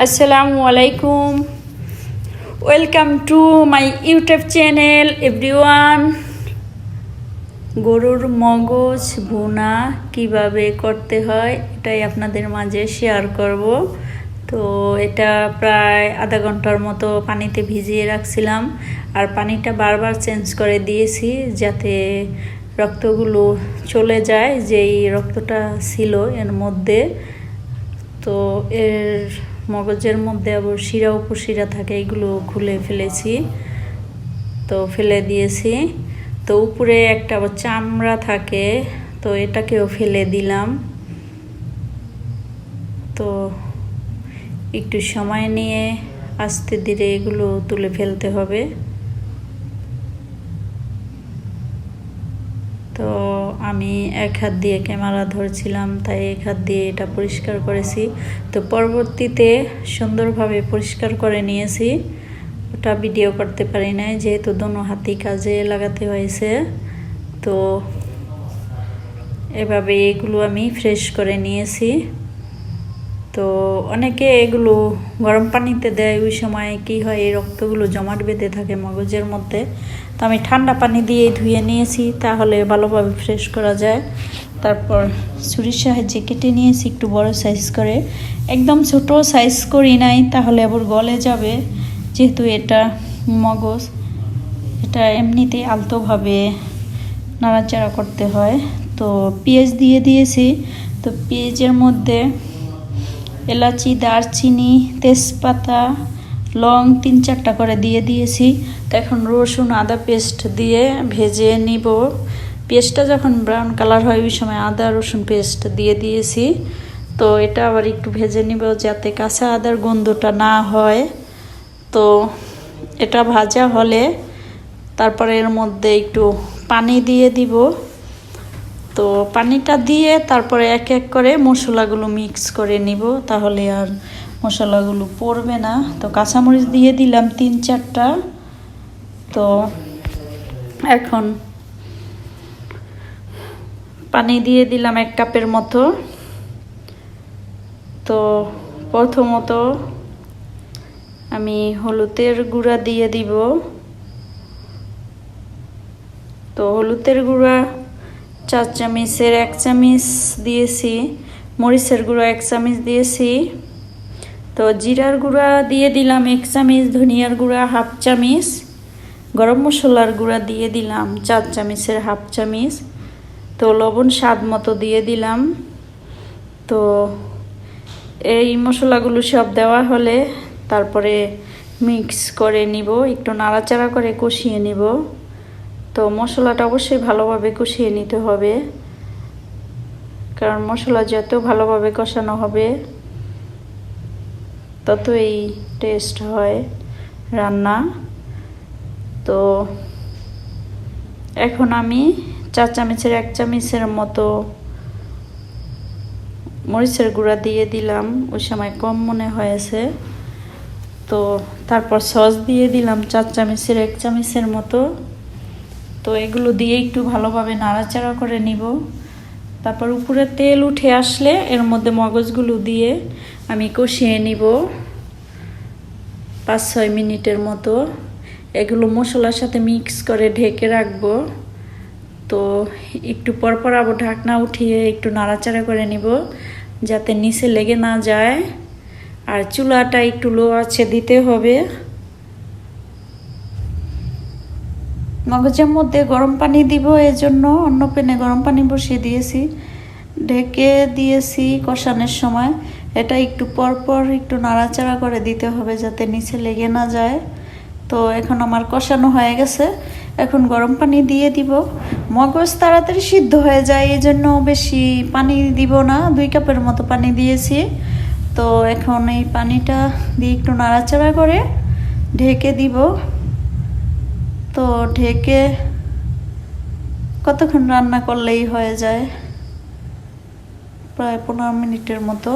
আসসালামু আলাইকুম, welcome to my YouTube channel everyone. গরুর মগজ ভুনা কিভাবে করতে হয় এটাই আপনাদের মাঝে শেয়ার করব। তো এটা প্রায় আধা ঘন্টার মতো পানিতে ভিজিয়ে রাখছিলাম, আর পানিটা বারবার চেঞ্জ করে দিয়েছি যাতে রক্তগুলো চলে যায়, যেই রক্তটা ছিল এর মধ্যে। তো এর মগজের মধ্যে আবার শিরা উপশিরা থাকে, এগুলো খুলে ফেলেছি, তো ফেলে দিয়েছি। তো উপরে একটা আবার চামড়া থাকে, তো এটাকেও ফেলে দিলাম। তো একটু সময় নিয়ে আস্তে ধীরে এগুলো তুলে ফেলতে হবে। তো আমি এক হাত দিয়ে ক্যামেরা ধরছিলাম, তাই এক হাত দিয়ে এটা পরিষ্কার করেছি। তো পরবর্তীতে সুন্দরভাবে পরিষ্কার করে নিয়েছি, ওটা ভিডিও করতে পারি নাই যেহেতু দোনো হাতই কাজে লাগাতে হয়েছে। তো এভাবে এগুলো আমি ফ্রেশ করে নিয়েছি। তো অনেকে এগুলো গরম পানিতে দেয়, ওই সময় কি হয় এই রক্তগুলো জমাট বেঁধে থাকে মগজের মধ্যে। তো আমি ঠান্ডা পানি দিয়ে ধুয়ে নিয়েছি, তাহলে ভালোভাবে ফ্রেশ করা যায়। তারপর ছুরির সাহায্যে কেটে নিয়েছি একটু বড় সাইজ করে, একদম ছোট সাইজ করি নাই, তাহলে আবার গলে যাবে। যেহেতু এটা মগজ, এটা এমনিতেই আলতোভাবে নাড়াচাড়া করতে হয়। তো পেঁয়াজ দিয়ে দিয়েছি। তো পেঁয়াজের মধ্যে এলাচি, দারচিনি, তেজপাতা, লং 3-4টা করে দিয়ে দিয়েছি। তো এখন রসুন আদা পেস্ট দিয়ে ভেজে নিব। পেস্টটা যখন ব্রাউন কালার হয় ওই সময় আদা রসুন পেস্ট দিয়ে দিয়েছি। তো এটা আবার একটু ভেজে নিব যাতে কাঁচা আদার গন্ধটা না হয়। তো এটা ভাজা হলে তারপরে এর মধ্যে একটু পানি দিয়ে দিব। তো পানিটা দিয়ে তারপরে এক এক করে মশলাগুলো মিক্স করে নিব, তাহলে আর মশলাগুলো পড়বে না। তো কাঁচামরিচ দিয়ে দিলাম 3-4টা। তো এখন পানি দিয়ে দিলাম 1 কাপের মতো। তো প্রথমত আমি হলুদের গুঁড়া দিয়ে দিব। তো হলুদের গুঁড়া 4 চামচের 1 চামচ দিয়েছি, মরিচের গুঁড়া 1 চামচ দিয়েছি। তো জিরার গুঁড়া দিয়ে দিলাম 1 চামচ, ধনিয়ার গুঁড়া 1/2 চামচ, গরম মশলার গুঁড়া দিয়ে দিলাম 4 চামচের 1/2 চামচ। তো লবণ স্বাদ মতো দিয়ে দিলাম। তো এই মশলাগুলো সব দেওয়া হলে তারপরে মিক্স করে নিব, একটু নাড়াচাড়া করে কষিয়ে নিব। তো মশলাটা অবশ্যই ভালোভাবে কষিয়ে নিতে হবে, কারণ মশলা যত ভালোভাবে কষানো হবে ততই টেস্ট হয় রান্না। তো এখন আমি 4 চামচের 1 চামচের মতো মরিচের গুঁড়া দিয়ে দিলাম, ওই সময় কম মনে হয়েছে। তো তারপর সস দিয়ে দিলাম 4 চামচের 1 চামচের মতো। তো এগুলো দিয়ে একটু ভালোভাবে নাড়াচাড়া করে নিব। তারপর উপরে তেল উঠে আসলে এর মধ্যে মগজগুলো দিয়ে আমি কষিয়ে নিব 5-6 মিনিটের মতো। এগুলো মশলার সাথে মিক্স করে ঢেকে রাখবো। তো একটু পরপর আবার ঢাকনা উঠিয়ে একটু নাড়াচাড়া করে নিব যাতে নিচে লেগে না যায়, আর চুলাটা একটু লো আঁচে দিতে হবে। মগজের মধ্যে গরম পানি দিব, এজন্য অন্য প্যানে গরম পানি বসিয়ে দিয়েছি, ঢেকে দিয়েছি কষানোর সময়। এটা একটু পরপর একটু নাড়াচাড়া করে দিতে হবে যাতে নিচে লেগে না যায়। তো এখন আমার কষানো হয়ে গেছে, এখন গরম পানি দিয়ে দিব। মগজ তাড়াতাড়ি সিদ্ধ হয়ে যায়, এই জন্য বেশি পানি দিব না, 2 কাপের মতো পানি দিয়েছি। তো এখন এই পানিটা দিয়ে একটু নাড়াচাড়া করে ঢেকে দিব। তো ঢেকে কতক্ষণ রান্না করলেই হয়ে যায়, প্রায় 15 মিনিটের মতো।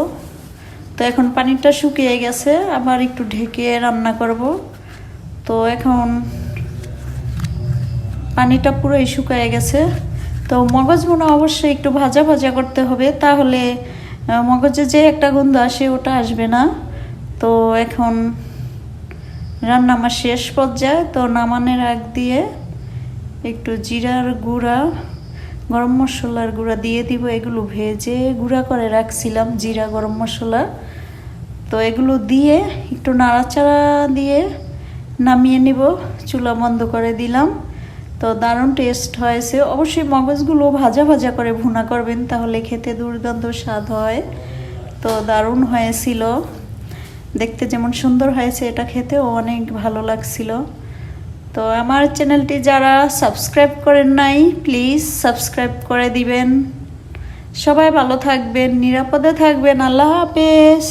তো এখন পানিটা শুকিয়ে গেছে, আবার একটু ঢেকে রান্না করব। তো এখন পানিটা পুরোই শুকিয়ে গেছে। তো মগজ ভুনা অবশ্যই একটু ভাজা ভাজা করতে হবে, তাহলে মগজে যে একটা গন্ধ আসে ওটা আসবে না। তো এখন রান্না আমার শেষ পর্যায়ে। তো নামানোর আগ দিয়ে একটু জিরার গুঁড়া, গরম মশলার গুঁড়া দিয়ে দিব। এগুলো ভেজে গুঁড়া করে রাখছিলাম, জিরা গরম মশলা। তো এগুলো দিয়ে একটু নাড়াচাড়া দিয়ে নামিয়ে নিব। চুলা বন্ধ করে দিলাম। তো দারুণ টেস্ট হয়েছে। অবশ্যই মগজগুলো ভাজা ভাজা করে ভুনা করবেন, তাহলে খেতে দুর্দান্ত স্বাদ হয়। তো দারুণ হয়েছিল, দেখতে যেমন সুন্দর হয়েছে এটা খেতেও অনেক ভালো লাগছিল। তো আমার চ্যানেলটি যারা সাবস্ক্রাইব করেন নাই, প্লিজ সাবস্ক্রাইব করে দিবেন। সবাই ভালো থাকবেন, নিরাপদে থাকবেন। আল্লাহ হাফেজ।